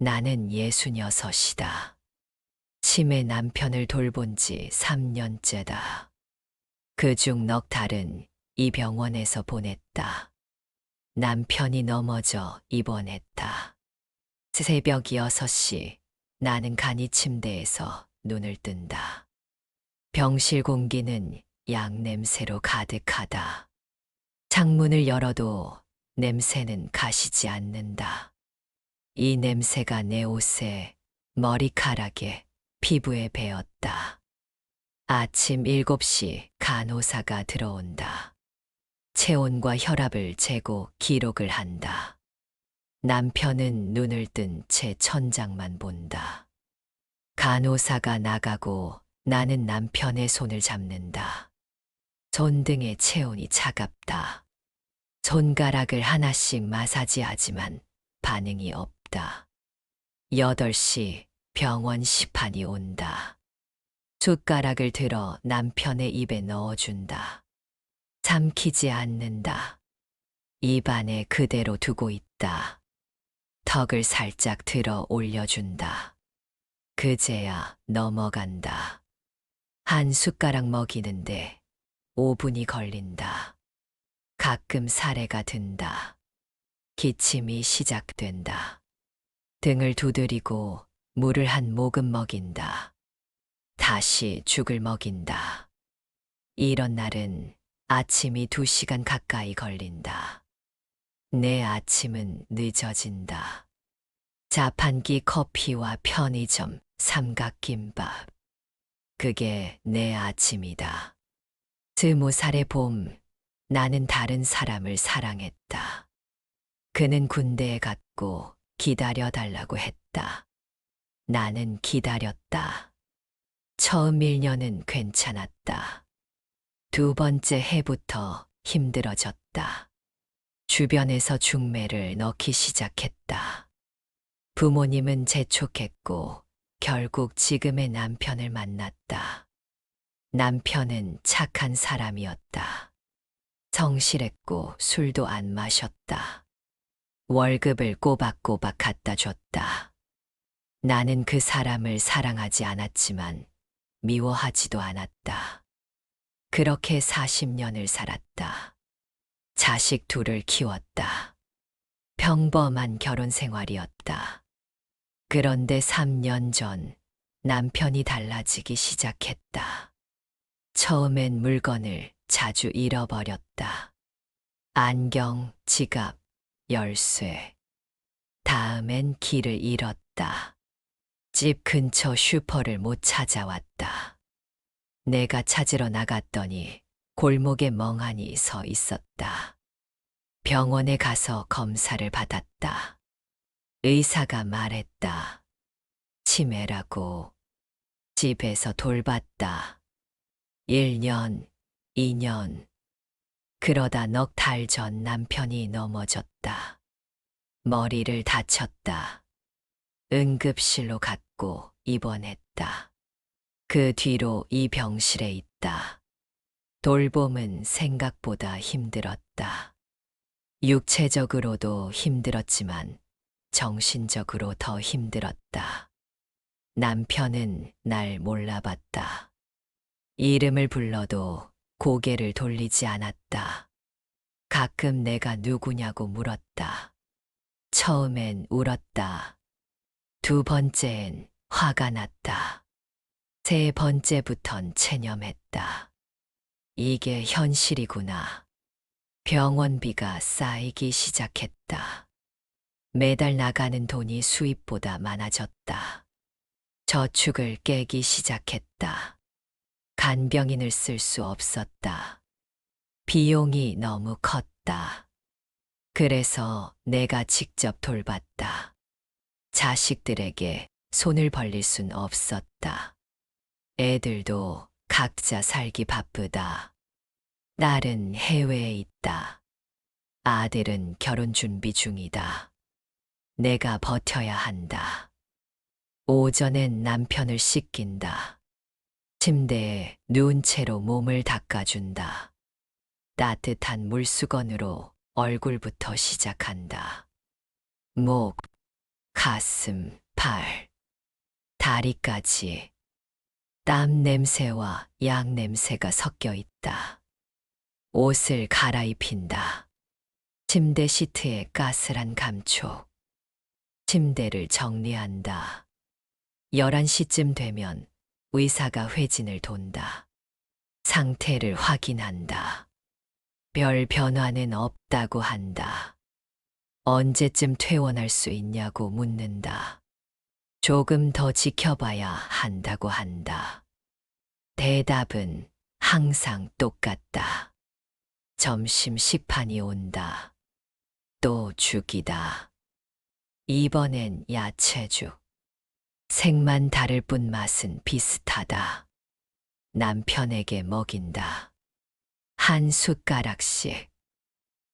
나는 66이다. 치매 남편을 돌본 지 3년째다. 그중 넉 달은 이 병원에서 보냈다. 남편이 넘어져 입원했다. 새벽 6시 나는 간이 침대에서 눈을 뜬다. 병실 공기는 약 냄새로 가득하다. 창문을 열어도 냄새는 가시지 않는다. 이 냄새가 내 옷에, 머리카락에, 피부에 배었다. 아침 7시 간호사가 들어온다. 체온과 혈압을 재고 기록을 한다. 남편은 눈을 뜬 채 천장만 본다. 간호사가 나가고 나는 남편의 손을 잡는다. 손등의 체온이 차갑다. 손가락을 하나씩 마사지하지만 반응이 없다. 8시 병원 시판이 온다. 숟가락을 들어 남편의 입에 넣어준다. 삼키지 않는다. 입안에 그대로 두고 있다. 턱을 살짝 들어 올려준다. 그제야 넘어간다. 한 숟가락 먹이는데 5분이 걸린다. 가끔 사례가 든다. 기침이 시작된다. 등을 두드리고 물을 한 모금 먹인다. 다시 죽을 먹인다. 이런 날은 아침이 2시간 가까이 걸린다. 내 아침은 늦어진다. 자판기 커피와 편의점 삼각김밥. 그게 내 아침이다. 20살의 봄, 나는 다른 사람을 사랑했다. 그는 군대에 갔고 기다려달라고 했다. 나는 기다렸다. 처음 1년은 괜찮았다. 2번째 해부터 힘들어졌다. 주변에서 중매를 넣기 시작했다. 부모님은 재촉했고 결국 지금의 남편을 만났다. 남편은 착한 사람이었다. 성실했고 술도 안 마셨다. 월급을 꼬박꼬박 갖다 줬다. 나는 그 사람을 사랑하지 않았지만 미워하지도 않았다. 그렇게 40년을 살았다. 자식 2을 키웠다. 평범한 결혼 생활이었다. 그런데 3년 전 남편이 달라지기 시작했다. 처음엔 물건을 자주 잃어버렸다. 안경, 지갑, 열쇠. 다음엔 길을 잃었다. 집 근처 슈퍼를 못 찾아왔다. 내가 찾으러 나갔더니 골목에 멍하니 서 있었다. 병원에 가서 검사를 받았다. 의사가 말했다. 치매라고. 집에서 돌봤다. 1년, 2년. 그러다 넉 달 전 남편이 넘어졌다. 머리를 다쳤다. 응급실로 갔고 입원했다. 그 뒤로 이 병실에 있다. 돌봄은 생각보다 힘들었다. 육체적으로도 힘들었지만 정신적으로 더 힘들었다. 남편은 날 몰라봤다. 이름을 불러도 고개를 돌리지 않았다. 가끔 내가 누구냐고 물었다. 처음엔 울었다. 2번째엔 화가 났다. 3번째부턴 체념했다. 이게 현실이구나. 병원비가 쌓이기 시작했다. 매달 나가는 돈이 수입보다 많아졌다. 저축을 깨기 시작했다. 간병인을 쓸 수 없었다. 비용이 너무 컸다. 그래서 내가 직접 돌봤다. 자식들에게 손을 벌릴 순 없었다. 애들도 각자 살기 바쁘다. 딸은 해외에 있다. 아들은 결혼 준비 중이다. 내가 버텨야 한다. 오전엔 남편을 씻긴다. 침대에 누운 채로 몸을 닦아준다. 따뜻한 물수건으로 얼굴부터 시작한다. 목, 가슴, 발, 다리까지 땀 냄새와 약 냄새가 섞여 있다. 옷을 갈아입힌다. 침대 시트에 가스란 감촉. 침대를 정리한다. 11시쯤 되면 의사가 회진을 돈다. 상태를 확인한다. 별 변화는 없다고 한다. 언제쯤 퇴원할 수 있냐고 묻는다. 조금 더 지켜봐야 한다고 한다. 대답은 항상 똑같다. 점심 식판이 온다. 또 죽이다. 이번엔 야채죽. 색만 다를 뿐 맛은 비슷하다. 남편에게 먹인다. 한 숟가락씩.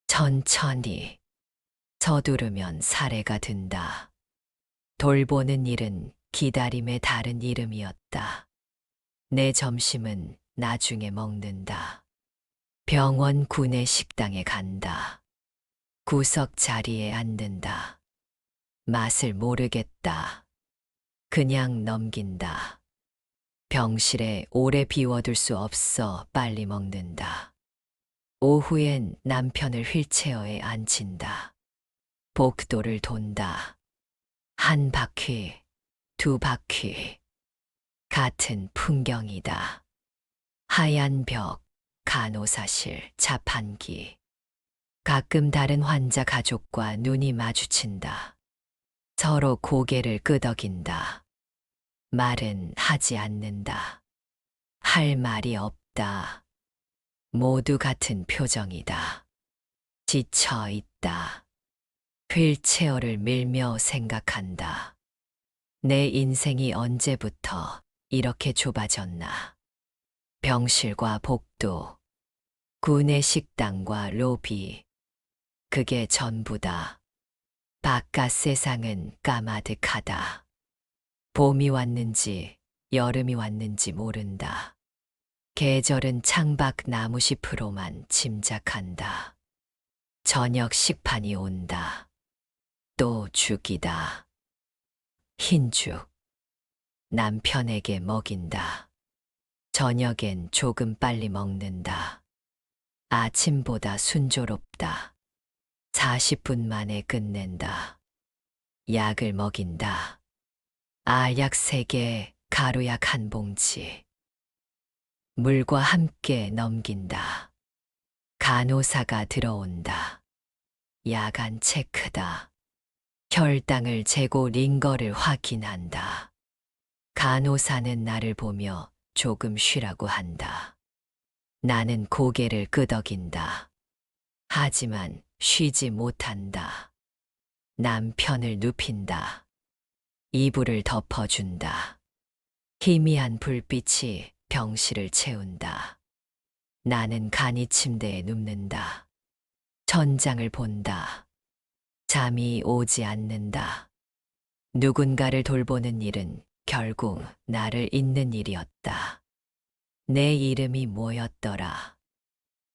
천천히. 서두르면 사례가 든다. 돌보는 일은 기다림의 다른 이름이었다. 내 점심은 나중에 먹는다. 병원 구내 식당에 간다. 구석 자리에 앉는다. 맛을 모르겠다. 그냥 넘긴다. 병실에 오래 비워둘 수 없어 빨리 먹는다. 오후엔 남편을 휠체어에 앉힌다. 복도를 돈다. 한 바퀴, 두 바퀴. 같은 풍경이다. 하얀 벽, 간호사실, 자판기. 가끔 다른 환자 가족과 눈이 마주친다. 서로 고개를 끄덕인다. 말은 하지 않는다. 할 말이 없다. 모두 같은 표정이다. 지쳐 있다. 휠체어를 밀며 생각한다. 내 인생이 언제부터 이렇게 좁아졌나. 병실과 복도, 구내 식당과 로비. 그게 전부다. 바깥 세상은 까마득하다. 봄이 왔는지 여름이 왔는지 모른다. 계절은 창밖 나무숲으로만 짐작한다. 저녁 식판이 온다. 또 죽이다. 흰죽. 남편에게 먹인다. 저녁엔 조금 빨리 먹는다. 아침보다 순조롭다. 40분 만에 끝낸다. 약을 먹인다. 알약 3개, 가루약 1봉지. 물과 함께 넘긴다. 간호사가 들어온다. 야간 체크다. 혈당을 재고 링거를 확인한다. 간호사는 나를 보며 조금 쉬라고 한다. 나는 고개를 끄덕인다. 하지만 쉬지 못한다. 남편을 눕힌다. 이불을 덮어준다. 희미한 불빛이 병실을 채운다. 나는 간이 침대에 눕는다. 천장을 본다. 잠이 오지 않는다. 누군가를 돌보는 일은 결국 나를 잇는 일이었다. 내 이름이 뭐였더라.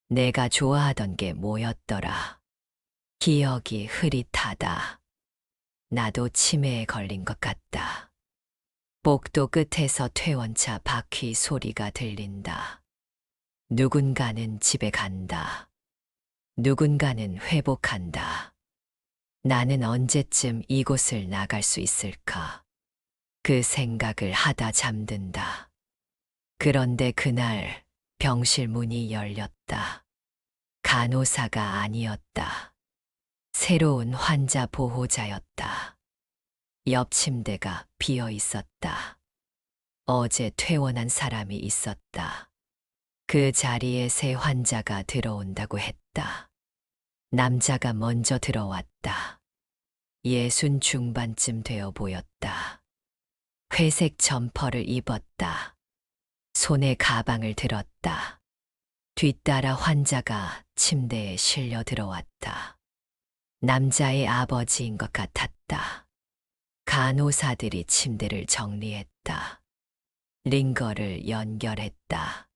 내가 좋아하던 게 뭐였더라. 기억이 흐릿하다. 나도 치매에 걸린 것 같다. 복도 끝에서 퇴원차 바퀴 소리가 들린다. 누군가는 집에 간다. 누군가는 회복한다. 나는 언제쯤 이곳을 나갈 수 있을까? 그 생각을 하다 잠든다. 그런데 그날 병실 문이 열렸다. 간호사가 아니었다. 새로운 환자 보호자였다. 옆 침대가 비어 있었다. 어제 퇴원한 사람이 있었다. 그 자리에 새 환자가 들어온다고 했다. 남자가 먼저 들어왔다. 60 중반쯤 되어 보였다. 회색 점퍼를 입었다. 손에 가방을 들었다. 뒤따라 환자가 침대에 실려 들어왔다. 남자의 아버지인 것 같았다. 간호사들이 침대를 정리했다. 링거를 연결했다.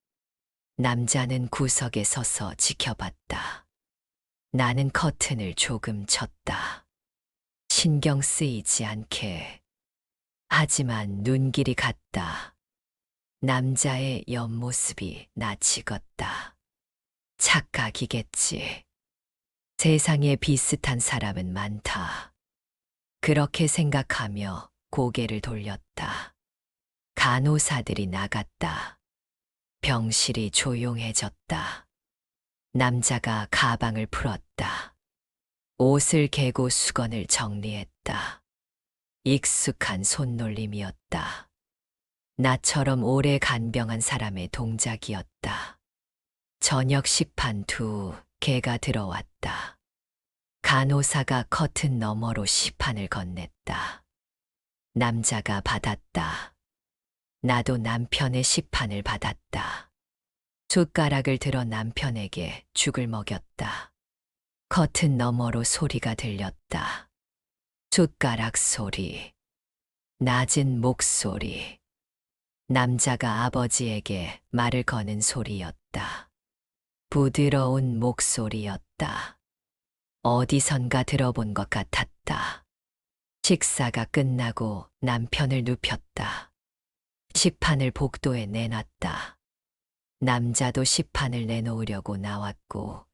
남자는 구석에 서서 지켜봤다. 나는 커튼을 조금 쳤다. 신경 쓰이지 않게. 하지만 눈길이 같다. 남자의 옆모습이 낯익었다. 착각이겠지. 세상에 비슷한 사람은 많다. 그렇게 생각하며 고개를 돌렸다. 간호사들이 나갔다. 병실이 조용해졌다. 남자가 가방을 풀었다. 옷을 개고 수건을 정리했다. 익숙한 손놀림이었다. 나처럼 오래 간병한 사람의 동작이었다. 저녁 식판 두 개가 들어왔다. 간호사가 커튼 너머로 시판을 건넸다. 남자가 받았다. 나도 남편의 시판을 받았다. 숟가락을 들어 남편에게 죽을 먹였다. 커튼 너머로 소리가 들렸다. 숟가락 소리, 낮은 목소리. 남자가 아버지에게 말을 거는 소리였다. 부드러운 목소리였다. 어디선가 들어본 것 같았다. 식사가 끝나고 남편을 눕혔다. 식판을 복도에 내놨다. 남자도 식판을 내놓으려고 나왔고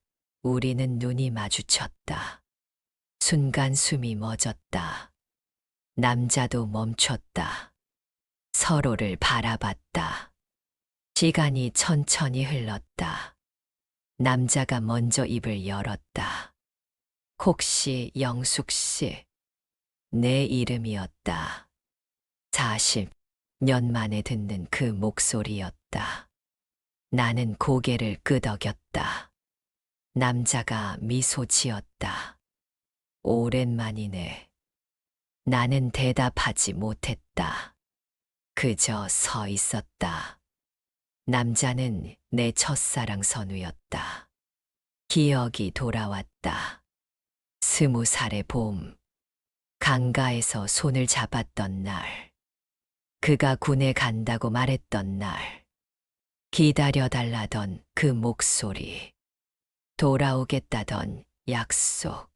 우리는 눈이 마주쳤다. 순간 숨이 멎었다. 남자도 멈췄다. 서로를 바라봤다. 시간이 천천히 흘렀다. 남자가 먼저 입을 열었다. 혹시 영숙 씨? 내 이름이었다. 40년 만에 듣는 그 목소리였다. 나는 고개를 끄덕였다. 남자가 미소 지었다. 오랜만이네. 나는 대답하지 못했다. 그저 서 있었다. 남자는 내 첫사랑 선우였다. 기억이 돌아왔다. 20살의 봄. 강가에서 손을 잡았던 날. 그가 군에 간다고 말했던 날. 기다려달라던 그 목소리. 돌아오겠다던 약속.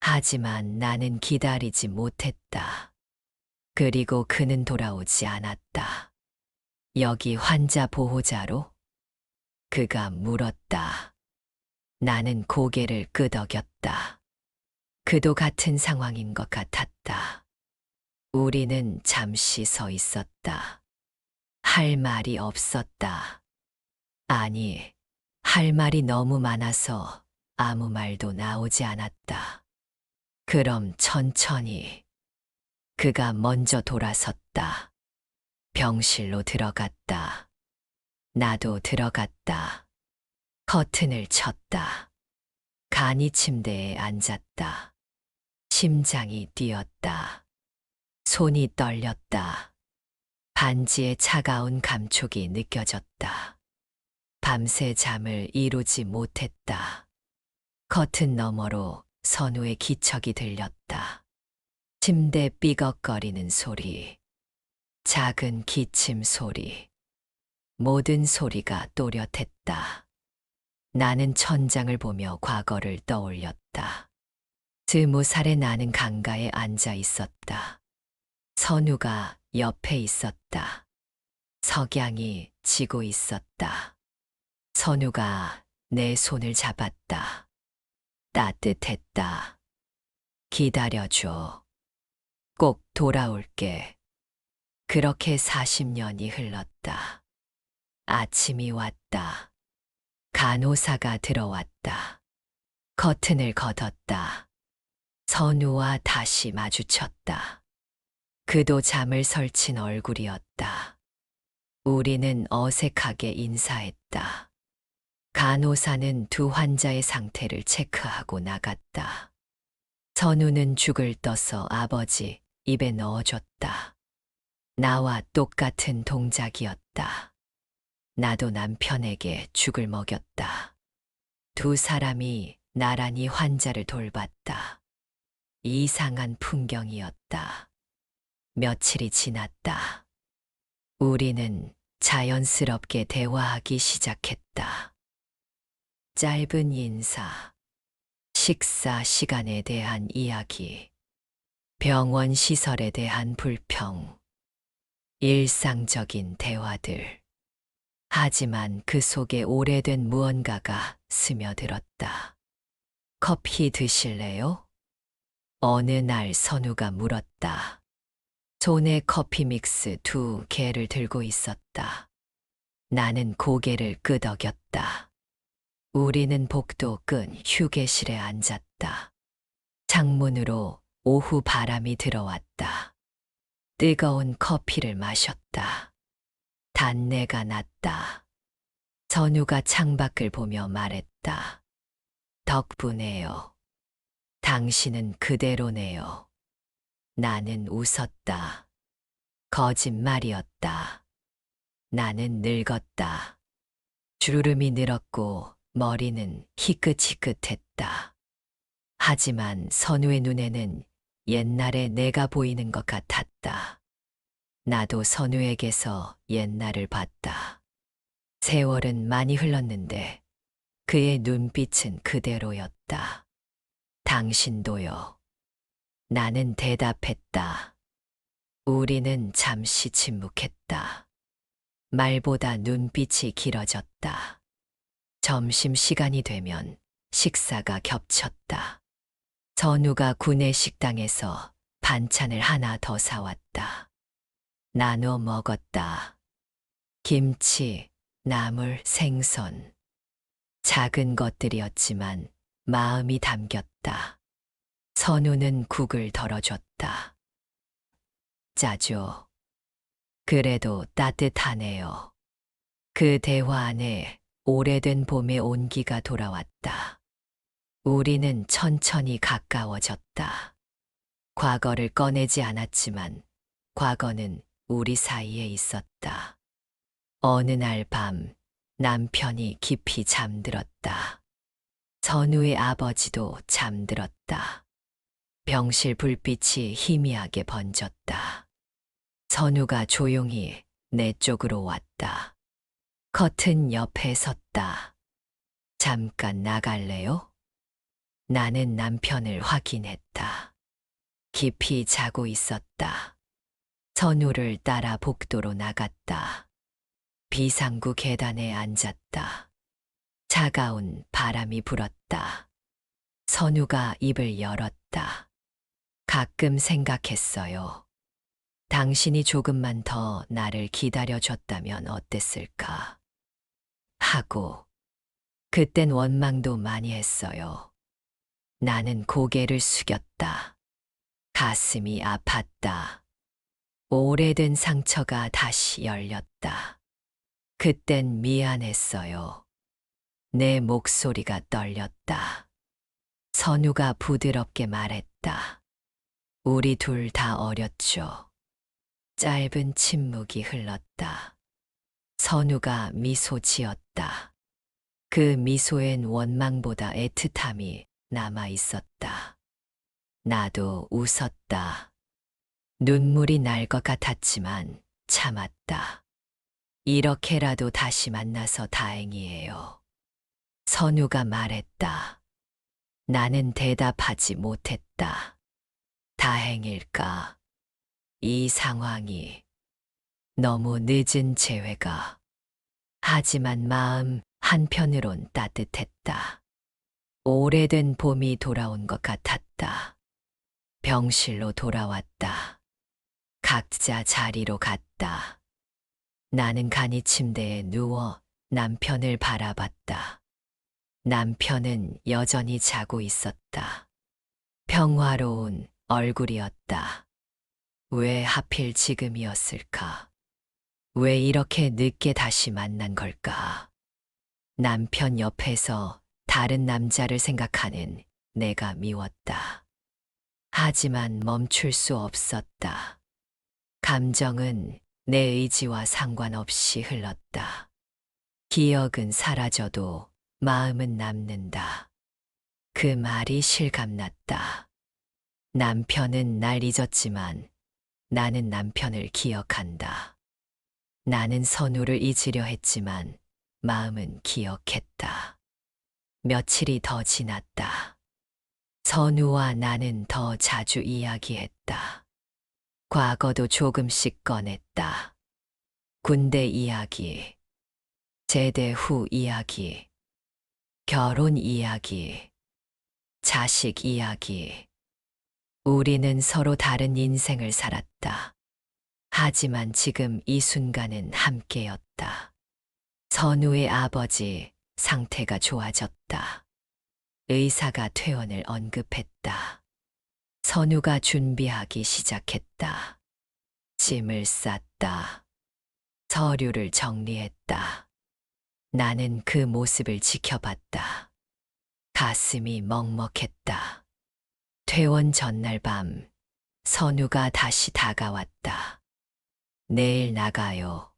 하지만 나는 기다리지 못했다. 그리고 그는 돌아오지 않았다. 여기 환자 보호자로? 그가 물었다. 나는 고개를 끄덕였다. 그도 같은 상황인 것 같았다. 우리는 잠시 서 있었다. 할 말이 없었다. 아니, 할 말이 너무 많아서 아무 말도 나오지 않았다. 그럼 천천히. 그가 먼저 돌아섰다. 병실로 들어갔다. 나도 들어갔다. 커튼을 쳤다. 간이 침대에 앉았다. 심장이 뛰었다. 손이 떨렸다. 반지의 차가운 감촉이 느껴졌다. 밤새 잠을 이루지 못했다. 커튼 너머로 선우의 기척이 들렸다. 침대 삐걱거리는 소리, 작은 기침 소리, 모든 소리가 또렷했다. 나는 천장을 보며 과거를 떠올렸다. 20살의 나는 강가에 앉아 있었다. 선우가 옆에 있었다. 석양이 지고 있었다. 선우가 내 손을 잡았다. 따뜻했다. 기다려줘. 꼭 돌아올게. 그렇게 40년이 흘렀다. 아침이 왔다. 간호사가 들어왔다. 커튼을 걷었다. 선우와 다시 마주쳤다. 그도 잠을 설친 얼굴이었다. 우리는 어색하게 인사했다. 간호사는 두 환자의 상태를 체크하고 나갔다. 선우는 죽을 떠서 아버지 입에 넣어줬다. 나와 똑같은 동작이었다. 나도 남편에게 죽을 먹였다. 두 사람이 나란히 환자를 돌봤다. 이상한 풍경이었다. 며칠이 지났다. 우리는 자연스럽게 대화하기 시작했다. 짧은 인사, 식사 시간에 대한 이야기, 병원 시설에 대한 불평, 일상적인 대화들. 하지만 그 속에 오래된 무언가가 스며들었다. 커피 드실래요? 어느 날 선우가 물었다. 손에 커피 믹스 2개를 들고 있었다. 나는 고개를 끄덕였다. 우리는 복도 끝 휴게실에 앉았다. 창문으로 오후 바람이 들어왔다. 뜨거운 커피를 마셨다. 단내가 났다. 선우가 창밖을 보며 말했다. 덕분에요. 당신은 그대로네요. 나는 웃었다. 거짓말이었다. 나는 늙었다. 주름이 늘었고 머리는 희끗희끗했다. 하지만 선우의 눈에는 옛날에 내가 보이는 것 같았다. 나도 선우에게서 옛날을 봤다. 세월은 많이 흘렀는데 그의 눈빛은 그대로였다. 당신도요. 나는 대답했다. 우리는 잠시 침묵했다. 말보다 눈빛이 길어졌다. 점심시간이 되면 식사가 겹쳤다. 선우가 구내 식당에서 반찬을 하나 더 사왔다. 나눠 먹었다. 김치, 나물, 생선. 작은 것들이었지만 마음이 담겼다. 선우는 국을 덜어줬다. 짜죠. 그래도 따뜻하네요. 그 대화 안에 오래된 봄의 온기가 돌아왔다. 우리는 천천히 가까워졌다. 과거를 꺼내지 않았지만 과거는 우리 사이에 있었다. 어느 날 밤 남편이 깊이 잠들었다. 선우의 아버지도 잠들었다. 병실 불빛이 희미하게 번졌다. 선우가 조용히 내 쪽으로 왔다. 커튼 옆에 섰다. 잠깐 나갈래요? 나는 남편을 확인했다. 깊이 자고 있었다. 선우를 따라 복도로 나갔다. 비상구 계단에 앉았다. 차가운 바람이 불었다. 선우가 입을 열었다. 가끔 생각했어요. 당신이 조금만 더 나를 기다려줬다면 어땠을까? 하고, 그땐 원망도 많이 했어요. 나는 고개를 숙였다. 가슴이 아팠다. 오래된 상처가 다시 열렸다. 그땐 미안했어요. 내 목소리가 떨렸다. 선우가 부드럽게 말했다. 우리 둘 다 어렸죠. 짧은 침묵이 흘렀다. 선우가 미소 지었다. 그 미소엔 원망보다 애틋함이 남아 있었다. 나도 웃었다. 눈물이 날 것 같았지만 참았다. 이렇게라도 다시 만나서 다행이에요. 선우가 말했다. 나는 대답하지 못했다. 다행일까? 이 상황이 너무 늦은 재회가. 하지만 마음 한편으론 따뜻했다. 오래된 봄이 돌아온 것 같았다. 병실로 돌아왔다. 각자 자리로 갔다. 나는 간이 침대에 누워 남편을 바라봤다. 남편은 여전히 자고 있었다. 평화로운 얼굴이었다. 왜 하필 지금이었을까? 왜 이렇게 늦게 다시 만난 걸까? 남편 옆에서 다른 남자를 생각하는 내가 미웠다. 하지만 멈출 수 없었다. 감정은 내 의지와 상관없이 흘렀다. 기억은 사라져도 마음은 남는다. 그 말이 실감났다. 남편은 날 잊었지만 나는 남편을 기억한다. 나는 선우를 잊으려 했지만 마음은 기억했다. 며칠이 더 지났다. 선우와 나는 더 자주 이야기했다. 과거도 조금씩 꺼냈다. 군대 이야기, 제대 후 이야기, 결혼 이야기, 자식 이야기. 우리는 서로 다른 인생을 살았다. 하지만 지금 이 순간은 함께였다. 선우의 아버지 상태가 좋아졌다. 의사가 퇴원을 언급했다. 선우가 준비하기 시작했다. 짐을 쌌다. 서류를 정리했다. 나는 그 모습을 지켜봤다. 가슴이 먹먹했다. 퇴원 전날 밤, 선우가 다시 다가왔다. 내일 나가요.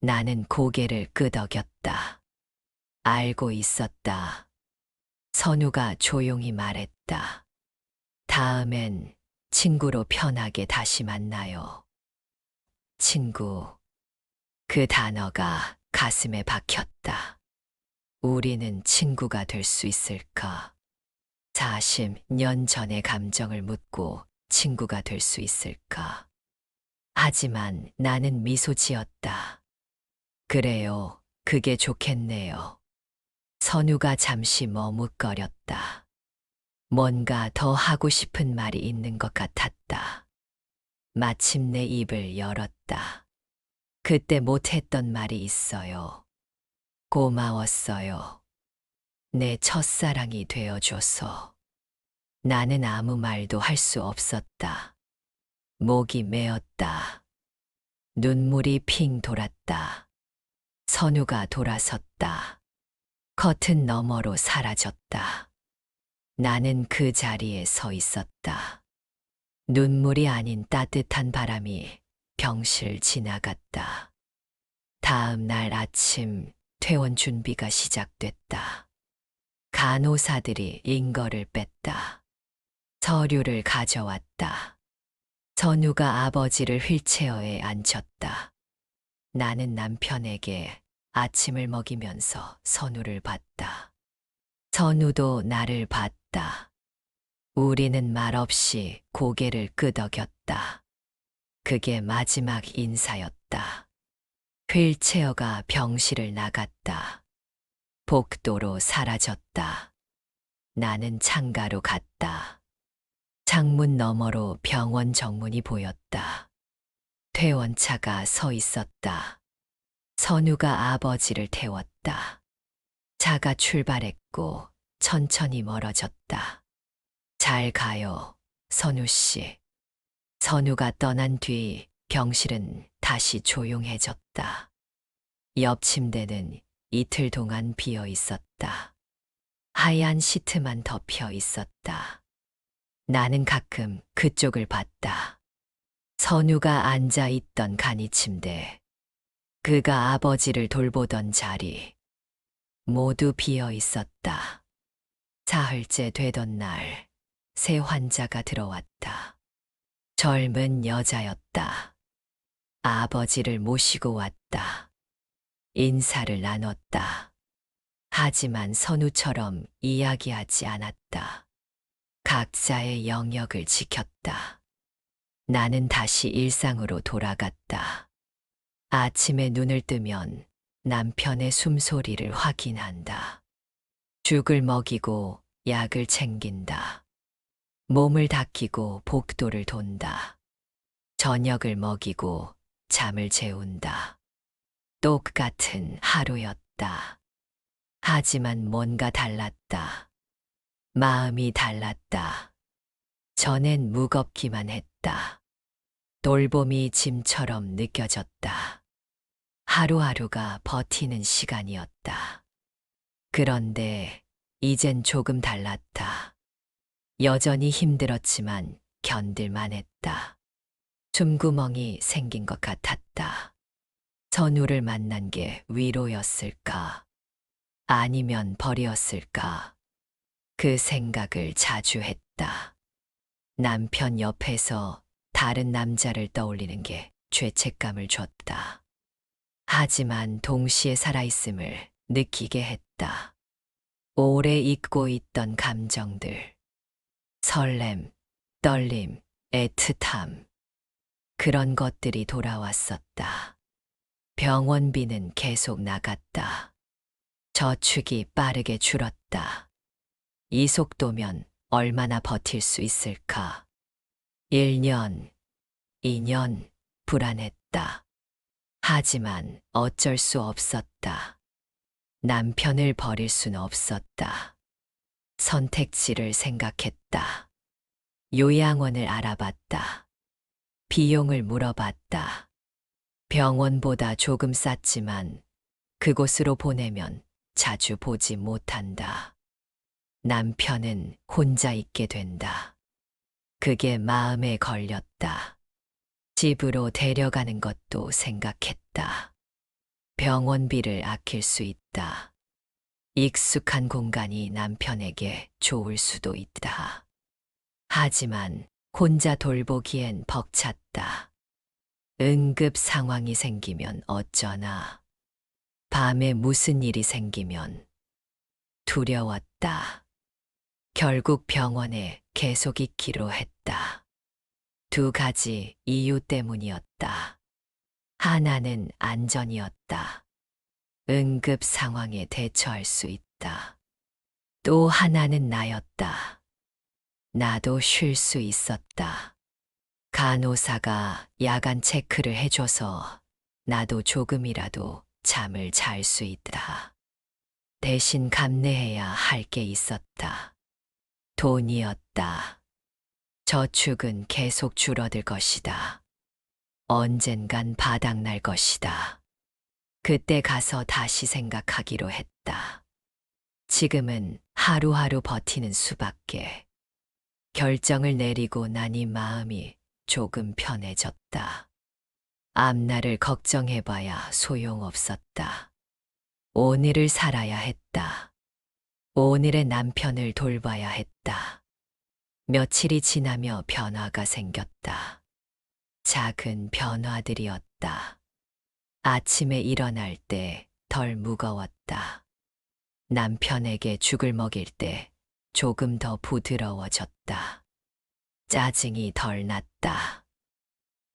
나는 고개를 끄덕였다. 알고 있었다. 선우가 조용히 말했다. 다음엔 친구로 편하게 다시 만나요. 친구. 그 단어가 가슴에 박혔다. 우리는 친구가 될 수 있을까? 40년 전의 감정을 묻고 친구가 될 수 있을까? 하지만 나는 미소 지었다. 그래요, 그게 좋겠네요. 선우가 잠시 머뭇거렸다. 뭔가 더 하고 싶은 말이 있는 것 같았다. 마침내 입을 열었다. 그때 못했던 말이 있어요. 고마웠어요. 내 첫사랑이 되어줘서. 나는 아무 말도 할 수 없었다. 목이 메었다. 눈물이 핑 돌았다. 선우가 돌아섰다. 커튼 너머로 사라졌다. 나는 그 자리에 서 있었다. 눈물이 아닌 따뜻한 바람이 병실 지나갔다. 다음 날 아침 퇴원 준비가 시작됐다. 간호사들이 인거를 뺐다. 서류를 가져왔다. 선우가 아버지를 휠체어에 앉혔다. 나는 남편에게 아침을 먹이면서 선우를 봤다. 선우도 나를 봤다. 우리는 말없이 고개를 끄덕였다. 그게 마지막 인사였다. 휠체어가 병실을 나갔다. 복도로 사라졌다. 나는 창가로 갔다. 창문 너머로 병원 정문이 보였다. 퇴원차가 서 있었다. 선우가 아버지를 태웠다. 차가 출발했고 천천히 멀어졌다. 잘 가요, 선우 씨. 선우가 떠난 뒤 병실은 다시 조용해졌다. 옆 침대는 이틀 동안 비어 있었다. 하얀 시트만 덮여 있었다. 나는 가끔 그쪽을 봤다. 선우가 앉아 있던 간이 침대, 그가 아버지를 돌보던 자리, 모두 비어 있었다. 사흘째 되던 날, 새 환자가 들어왔다. 젊은 여자였다. 아버지를 모시고 왔다. 인사를 나눴다. 하지만 선우처럼 이야기하지 않았다. 각자의 영역을 지켰다. 나는 다시 일상으로 돌아갔다. 아침에 눈을 뜨면 남편의 숨소리를 확인한다. 죽을 먹이고 약을 챙긴다. 몸을 닦이고 복도를 돈다. 저녁을 먹이고 잠을 재운다. 똑같은 하루였다. 하지만 뭔가 달랐다. 마음이 달랐다. 전엔 무겁기만 했다. 돌봄이 짐처럼 느껴졌다. 하루하루가 버티는 시간이었다. 그런데 이젠 조금 달랐다. 여전히 힘들었지만 견딜만 했다. 숨구멍이 생긴 것 같았다. 선우를 만난 게 위로였을까? 아니면 벌이었을까? 그 생각을 자주 했다. 남편 옆에서 다른 남자를 떠올리는 게 죄책감을 줬다. 하지만 동시에 살아있음을 느끼게 했다. 오래 잊고 있던 감정들, 설렘, 떨림, 애틋함. 그런 것들이 돌아왔었다. 병원비는 계속 나갔다. 저축이 빠르게 줄었다. 이 속도면 얼마나 버틸 수 있을까? 1년, 2년 불안했다. 하지만 어쩔 수 없었다. 남편을 버릴 순 없었다. 선택지를 생각했다. 요양원을 알아봤다. 비용을 물어봤다. 병원보다 조금 쌌지만 그곳으로 보내면 자주 보지 못한다. 남편은 혼자 있게 된다. 그게 마음에 걸렸다. 집으로 데려가는 것도 생각했다. 병원비를 아낄 수 있다. 익숙한 공간이 남편에게 좋을 수도 있다. 하지만 혼자 돌보기엔 벅찼다. 응급 상황이 생기면 어쩌나. 밤에 무슨 일이 생기면 두려웠다. 결국 병원에 계속 있기로 했다. 두 가지 이유 때문이었다. 하나는 안전이었다. 응급 상황에 대처할 수 있다. 또 하나는 나였다. 나도 쉴 수 있었다. 간호사가 야간 체크를 해줘서 나도 조금이라도 잠을 잘 수 있다. 대신 감내해야 할 게 있었다. 돈이었다. 저축은 계속 줄어들 것이다. 언젠간 바닥날 것이다. 그때 가서 다시 생각하기로 했다. 지금은 하루하루 버티는 수밖에. 결정을 내리고 나니 마음이 조금 편해졌다. 앞날을 걱정해봐야 소용없었다. 오늘을 살아야 했다. 오늘의 남편을 돌봐야 했다. 며칠이 지나며 변화가 생겼다. 작은 변화들이었다. 아침에 일어날 때 덜 무거웠다. 남편에게 죽을 먹일 때 조금 더 부드러워졌다. 짜증이 덜 났다.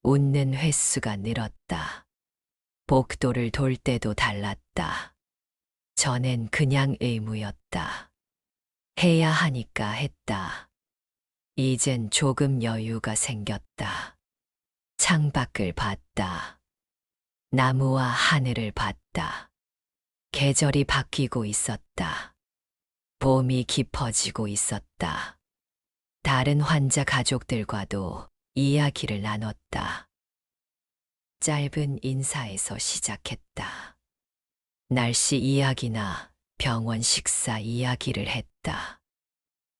웃는 횟수가 늘었다. 복도를 돌 때도 달랐다. 전엔 그냥 의무였다. 해야 하니까 했다. 이젠 조금 여유가 생겼다. 창밖을 봤다. 나무와 하늘을 봤다. 계절이 바뀌고 있었다. 봄이 깊어지고 있었다. 다른 환자 가족들과도 이야기를 나눴다. 짧은 인사에서 시작했다. 날씨 이야기나 병원 식사 이야기를 했다.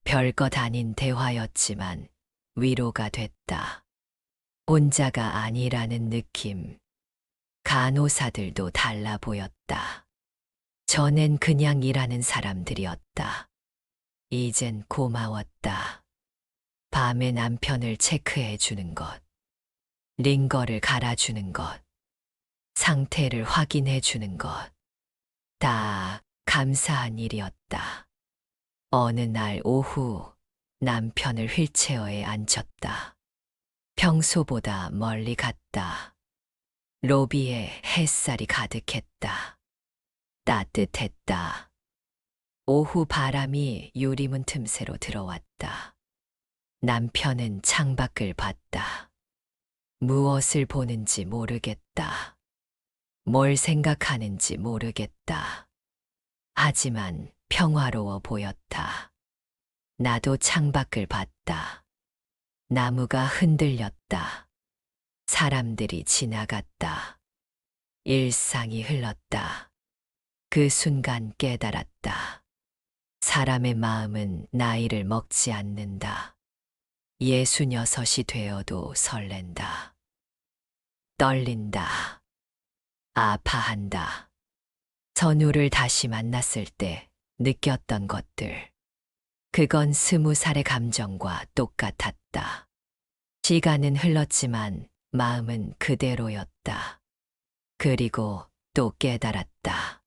별것 아닌 대화였지만 위로가 됐다. 혼자가 아니라는 느낌. 간호사들도 달라 보였다. 전엔 그냥 일하는 사람들이었다. 이젠 고마웠다. 밤에 남편을 체크해 주는 것, 링거를 갈아주는 것, 상태를 확인해 주는 것, 다 감사한 일이었다. 어느 날 오후 남편을 휠체어에 앉혔다. 평소보다 멀리 갔다. 로비에 햇살이 가득했다. 따뜻했다. 오후 바람이 유리문 틈새로 들어왔다. 남편은 창밖을 봤다. 무엇을 보는지 모르겠다. 뭘 생각하는지 모르겠다. 하지만 평화로워 보였다. 나도 창밖을 봤다. 나무가 흔들렸다. 사람들이 지나갔다. 일상이 흘렀다. 그 순간 깨달았다. 사람의 마음은 나이를 먹지 않는다. 66이 되어도 설렌다. 떨린다. 아파한다. 선우를 다시 만났을 때 느꼈던 것들. 그건 20살의 감정과 똑같았다. 시간은 흘렀지만 마음은 그대로였다. 그리고 또 깨달았다.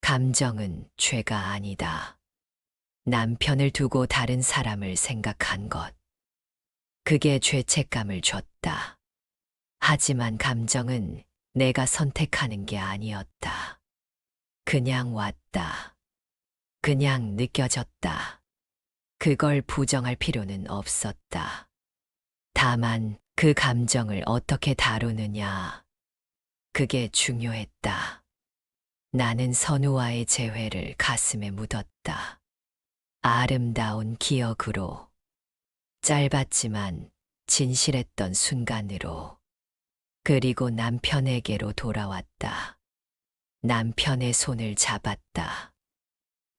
감정은 죄가 아니다. 남편을 두고 다른 사람을 생각한 것. 그게 죄책감을 줬다. 하지만 감정은 내가 선택하는 게 아니었다. 그냥 왔다. 그냥 느껴졌다. 그걸 부정할 필요는 없었다. 다만 그 감정을 어떻게 다루느냐. 그게 중요했다. 나는 선우와의 재회를 가슴에 묻었다. 아름다운 기억으로. 짧았지만 진실했던 순간으로. 그리고 남편에게로 돌아왔다. 남편의 손을 잡았다.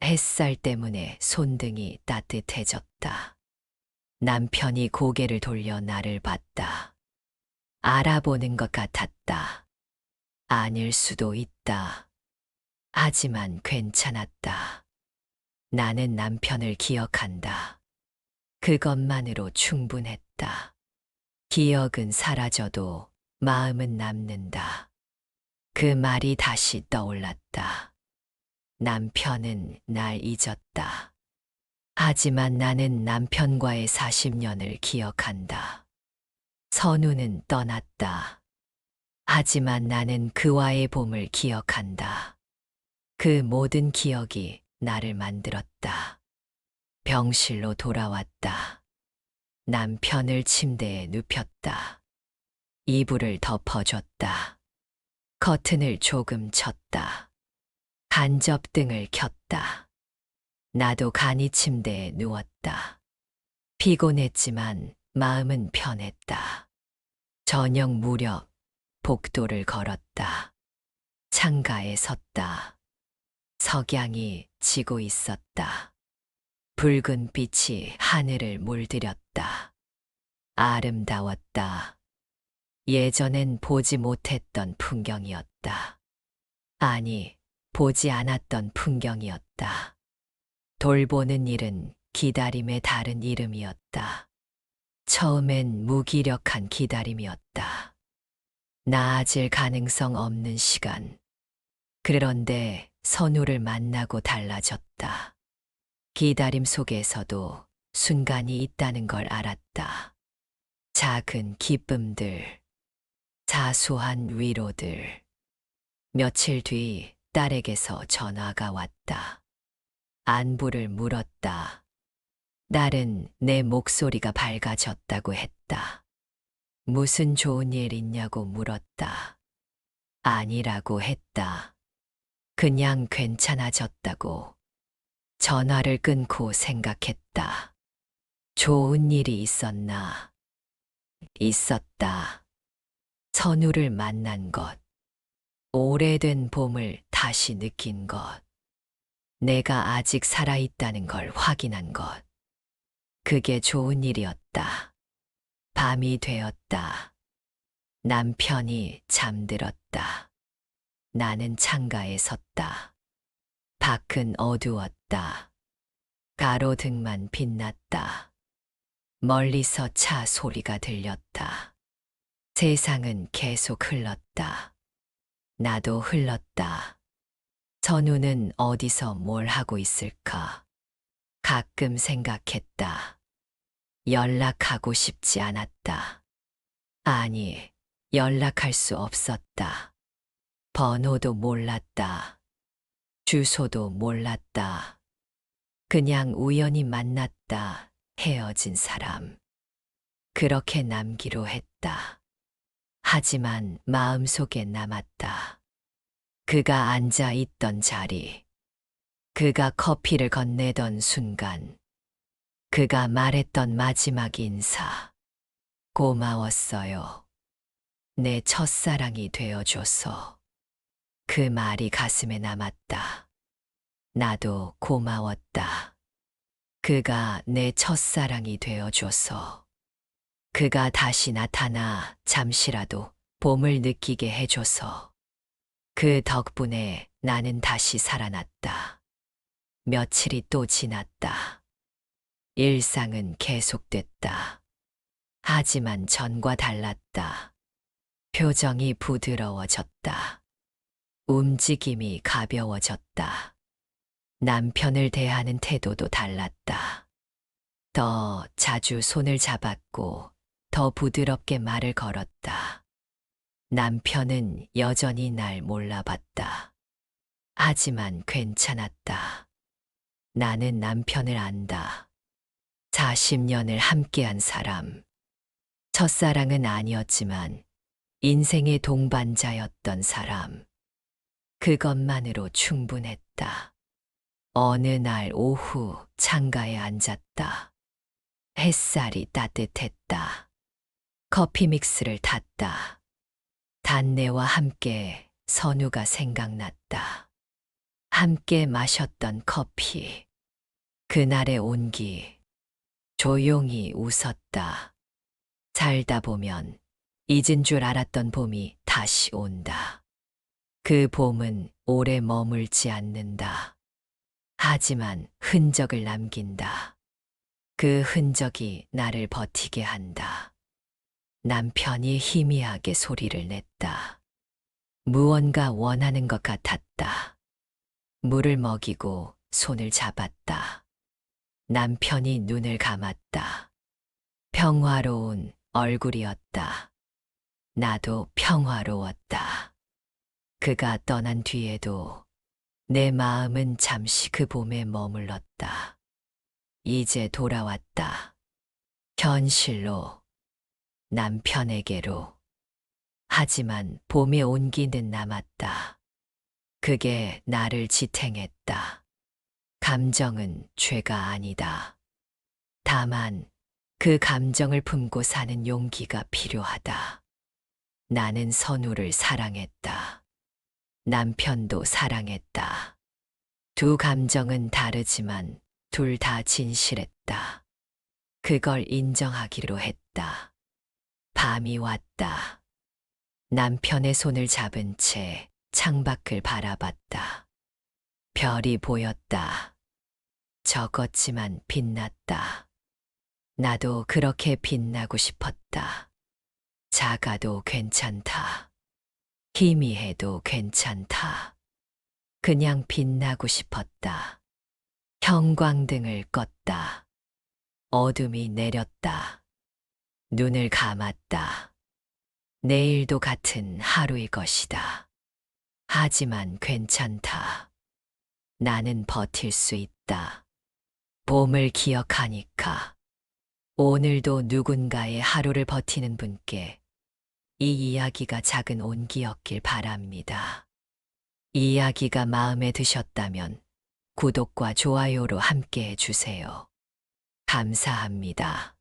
햇살 때문에 손등이 따뜻해졌다. 남편이 고개를 돌려 나를 봤다. 알아보는 것 같았다. 아닐 수도 있다. 하지만 괜찮았다. 나는 남편을 기억한다. 그것만으로 충분했다. 기억은 사라져도 마음은 남는다. 그 말이 다시 떠올랐다. 남편은 날 잊었다. 하지만 나는 남편과의 40년을 기억한다. 선우는 떠났다. 하지만 나는 그와의 봄을 기억한다. 그 모든 기억이 나를 만들었다. 병실로 돌아왔다. 남편을 침대에 눕혔다. 이불을 덮어줬다. 커튼을 조금 쳤다. 간접등을 켰다. 나도 간이 침대에 누웠다. 피곤했지만 마음은 편했다. 저녁 무렵 복도를 걸었다. 창가에 섰다. 석양이 지고 있었다. 붉은 빛이 하늘을 물들였다. 아름다웠다. 예전엔 보지 못했던 풍경이었다. 아니, 보지 않았던 풍경이었다. 돌보는 일은 기다림의 다른 이름이었다. 처음엔 무기력한 기다림이었다. 나아질 가능성 없는 시간. 그런데 선우를 만나고 달라졌다. 기다림 속에서도 순간이 있다는 걸 알았다. 작은 기쁨들, 사소한 위로들. 며칠 뒤 딸에게서 전화가 왔다. 안부를 물었다. 딸은 내 목소리가 밝아졌다고 했다. 무슨 좋은 일 있냐고 물었다. 아니라고 했다. 그냥 괜찮아졌다고. 전화를 끊고 생각했다. 좋은 일이 있었나? 있었다. 선우를 만난 것. 오래된 봄을 다시 느낀 것. 내가 아직 살아있다는 걸 확인한 것. 그게 좋은 일이었다. 밤이 되었다. 남편이 잠들었다. 나는 창가에 섰다. 밖은 어두웠다. 가로등만 빛났다. 멀리서 차 소리가 들렸다. 세상은 계속 흘렀다. 나도 흘렀다. 선우는 어디서 뭘 하고 있을까? 가끔 생각했다. 연락하고 싶지 않았다. 아니, 연락할 수 없었다. 번호도 몰랐다. 주소도 몰랐다. 그냥 우연히 만났다. 헤어진 사람. 그렇게 남기로 했다. 하지만 마음속에 남았다. 그가 앉아 있던 자리. 그가 커피를 건네던 순간. 그가 말했던 마지막 인사. 고마웠어요. 내 첫사랑이 되어줘서. 그 말이 가슴에 남았다. 나도 고마웠다. 그가 내 첫사랑이 되어줘서. 그가 다시 나타나 잠시라도 봄을 느끼게 해줘서. 그 덕분에 나는 다시 살아났다. 며칠이 또 지났다. 일상은 계속됐다. 하지만 전과 달랐다. 표정이 부드러워졌다. 움직임이 가벼워졌다. 남편을 대하는 태도도 달랐다. 더 자주 손을 잡았고 더 부드럽게 말을 걸었다. 남편은 여전히 날 몰라봤다. 하지만 괜찮았다. 나는 남편을 안다. 40년을 함께한 사람. 첫사랑은 아니었지만 인생의 동반자였던 사람. 그것만으로 충분했다. 어느 날 오후 창가에 앉았다. 햇살이 따뜻했다. 커피 믹스를 탔다. 단내와 함께 선우가 생각났다. 함께 마셨던 커피. 그날의 온기. 조용히 웃었다. 살다 보면 잊은 줄 알았던 봄이 다시 온다. 그 봄은 오래 머물지 않는다. 하지만 흔적을 남긴다. 그 흔적이 나를 버티게 한다. 남편이 희미하게 소리를 냈다. 무언가 원하는 것 같았다. 물을 먹이고 손을 잡았다. 남편이 눈을 감았다. 평화로운 얼굴이었다. 나도 평화로웠다. 그가 떠난 뒤에도 내 마음은 잠시 그 봄에 머물렀다. 이제 돌아왔다. 현실로, 남편에게로. 하지만 봄의 온기는 남았다. 그게 나를 지탱했다. 감정은 죄가 아니다. 다만 그 감정을 품고 사는 용기가 필요하다. 나는 선우를 사랑했다. 남편도 사랑했다. 두 감정은 다르지만 둘 다 진실했다. 그걸 인정하기로 했다. 밤이 왔다. 남편의 손을 잡은 채 창밖을 바라봤다. 별이 보였다. 적었지만 빛났다. 나도 그렇게 빛나고 싶었다. 작아도 괜찮다. 희미해도 괜찮다. 그냥 빛나고 싶었다. 형광등을 껐다. 어둠이 내렸다. 눈을 감았다. 내일도 같은 하루의 것이다. 하지만 괜찮다. 나는 버틸 수 있다. 봄을 기억하니까. 오늘도 누군가의 하루를 버티는 분께 이 이야기가 작은 온기였길 바랍니다. 이 이야기가 마음에 드셨다면 구독과 좋아요로 함께 해주세요. 감사합니다.